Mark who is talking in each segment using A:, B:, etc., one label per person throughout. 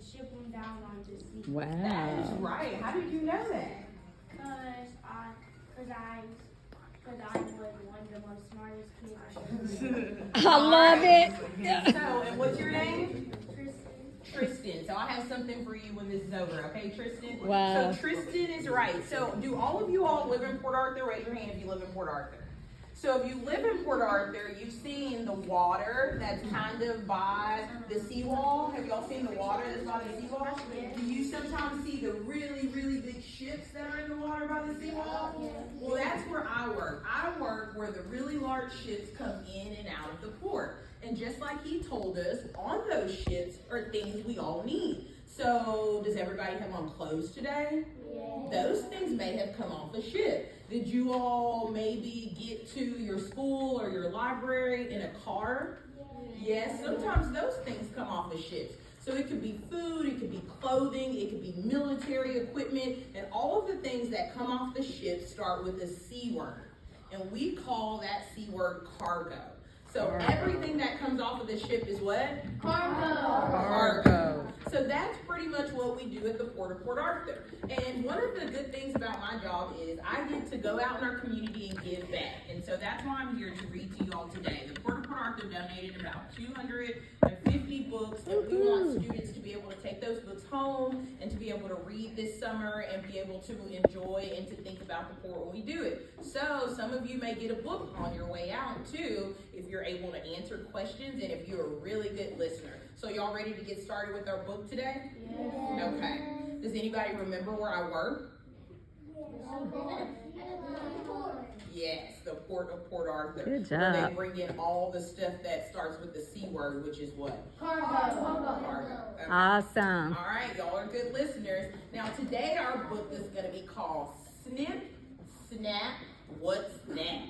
A: ship them down on the sea.
B: Wow.
C: That is right. How did you know that?
A: Cause I was one of the most smartest kids.
B: I love it.
C: So, and what's your name?
A: Tristan.
C: Tristan. So I have something for you when this is over, okay, Tristan?
B: Wow.
C: So Tristan is right. So do all of you all live in Port Arthur? Raise your hand if you live in Port Arthur. So if you live in Port Arthur, you've seen the water that's kind of by the seawall. Have y'all seen the water that's by the seawall? Do you sometimes see the really, really big ships that are in the water by the seawall? Well, that's where I work. I work where the really large ships come in and out of the port. And just like he told us, on those ships are things we all need. So does everybody have on clothes today? Those things may have come off a ship. Did you all maybe get to your school or your library in a car? Yes, sometimes those things come off of ships. So it could be food, it could be clothing, it could be military equipment, and all of the things that come off the ship start with a C word. And we call that C word cargo. So everything that comes off of the ship is what? Cargo. So that's pretty much what we do at the Port of Port Arthur. And one of the good things about my job is I get to go out in our community and give back. And so that's why I'm here to read to you all today. The Port of Port Arthur donated about 250 books, and we want students to be able to take those books home and to be able to read this summer and be able to enjoy and to think about the port when we do it. So some of you may get a book on your way out too, if you're able to answer questions and if you're a really good listener. So y'all ready to get started with our book today? Yeah. Okay. Does anybody remember where I work? Yes, the Port of Port Arthur.
B: Good
C: Where
B: job.
C: they bring in all the stuff that starts with the C word, which is what?
A: Cargo.
C: Okay.
B: Awesome.
C: All right, y'all are good listeners. Now today our book is going to be called Snip, Snap, What's That?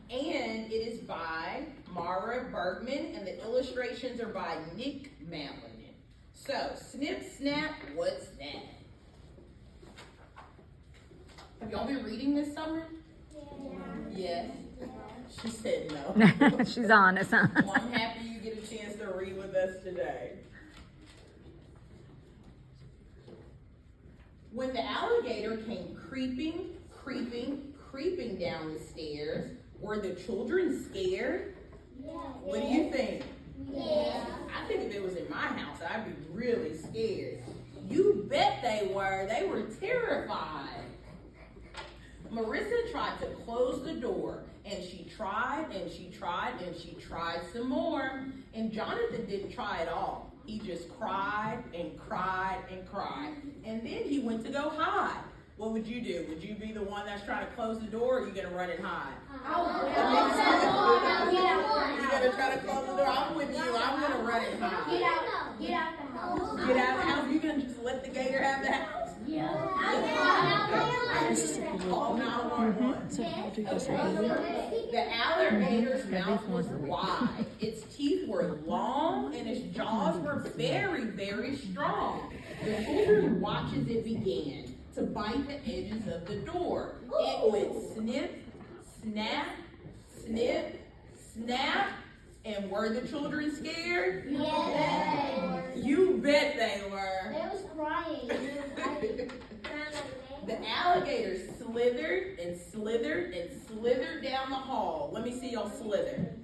C: And it is by Mara Bergman, and the illustrations are by Nick Mallon. So, Snip, Snap, What's That? Have y'all been reading this summer? Yes. She said no.
B: She's honest, huh?
C: Well, I'm happy you get a chance to read with us today. When the alligator came creeping down the stairs, were the children scared? What do you think? I think if it was in my house, I'd be really scared. You bet they were. They were terrified. Marissa tried to close the door, and she tried, and she tried, and she tried some more. And Jonathan didn't try at all. He just cried and cried and cried. And then he went to go hide. What would you do? Would you be the one that's trying to close the door, or are you going to run and hide? You're going to try to close the door? I'm with you. I'm going to run and hide.
A: Get out the house.
C: Get out of the house? You're going to just let the gator have the house? Call 911. The alligator's mouth was wide. Its teeth were long, and its jaws were very, very strong. The children watched as it began to bite the edges of the door. It would snip, snap, snip, snap. And were the children scared?
A: Yes.
C: You bet they were.
A: They was crying.
C: The alligator slithered and slithered and slithered down the hall. Let me see y'all slither.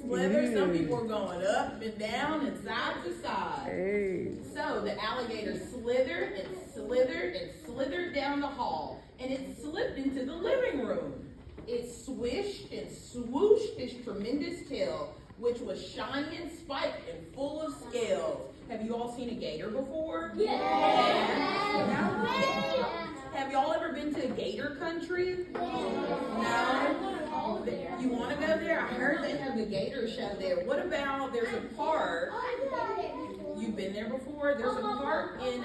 C: Slither. Some people are going up and down and side to side.
B: Hey.
C: So the alligator slithered and slithered and slithered down the hall, and it slipped into the living room. It swished and swooshed its tremendous tail, which was shiny and spiked and full of scales. Have you all seen a gator before?
A: Yes.
C: Have y'all ever been to gator country? No? You want to go there? I heard they have the gator show there. What about, there's a park. You've been there before? There's a park in...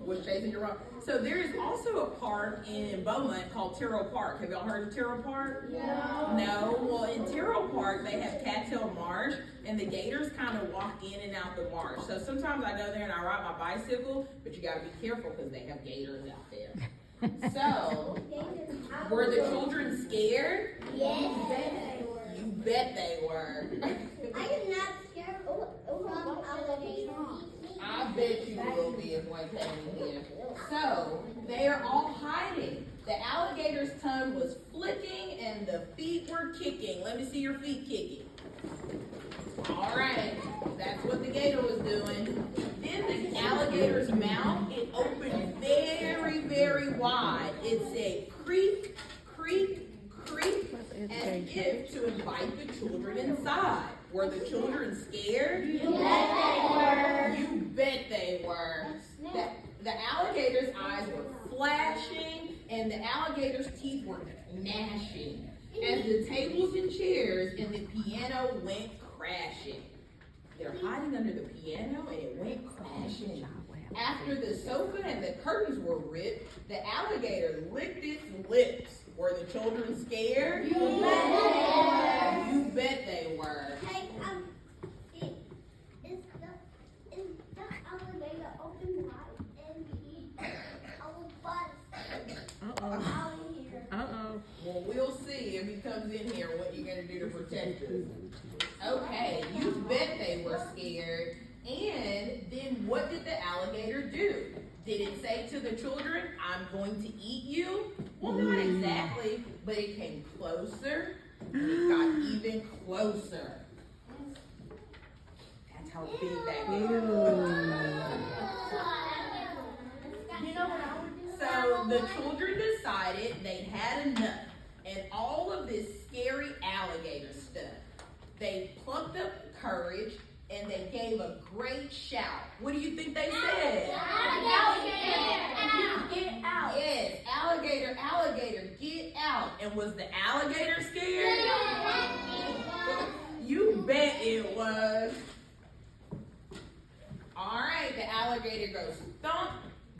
C: Was chasing your rock. So there is also a park in Beaumont called Terrell Park. Have y'all heard of Terrell Park? No. Well, in Terrell Park, they have Cattail Marsh, and the gators kind of walk in and out the marsh. So sometimes I go there and I ride my bicycle, but you got to be careful because they have gators out there. So, were the children scared?
A: Yes.
C: You bet they were.
A: I am not scared from alligators.
C: I bet you will be if one came in here. So, they are all hiding. The alligator's tongue was flicking and the feet were kicking. Let me see your feet kicking. All right, that's what the gator was doing. Then the alligator's mouth, it opened very, very wide. It said creak, creak, creak, as if to invite the children inside. Were the children scared?
A: Yes, they were.
C: You bet they were. The alligator's eyes were flashing and the alligator's teeth were gnashing as the tables and chairs and the piano went crashing. They're hiding under the piano and it went crashing. After the sofa and the curtains were ripped, the alligator licked its lips. Were the children scared?
A: You bet they were.
C: You bet they were.
A: Hey, is the alligator open wide and our butts out here?
B: Uh-oh.
C: Well, we'll see if he comes in here what you're going to do to protect us. Okay, you bet they were scared. And then what did the alligator do? Did it say to the children, I'm going to eat you? Well, not exactly, but it came closer and it got even closer. That's how big that gator was.
A: You know what I would do?
C: So the children decided they'd had enough and all of this scary alligator stuff. They plucked up courage and they gave a great shout. What do you think they said?
A: Alligator, get out.
C: Yes, alligator, alligator, get out. And was the alligator scared? You bet it was. All right, the alligator goes thump,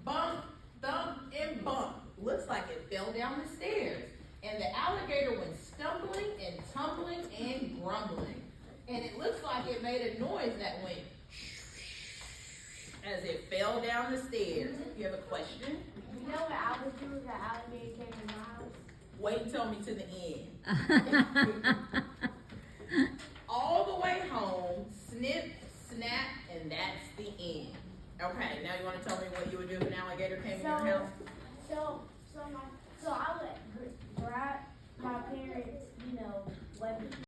C: bump, thump, and bump. Looks like it fell down the stairs. And the alligator went stumbling and tumbling and grumbling. And it looks like it made a noise that went as it fell down the stairs. You have a question?
A: You know what I would do if the alligator came in my house?
C: Wait and tell me to the end. All the way home, snip, snap, and that's the end. Okay, now you want to tell me what you would do if an alligator came in your house?
A: So I would grab my parents, weapons.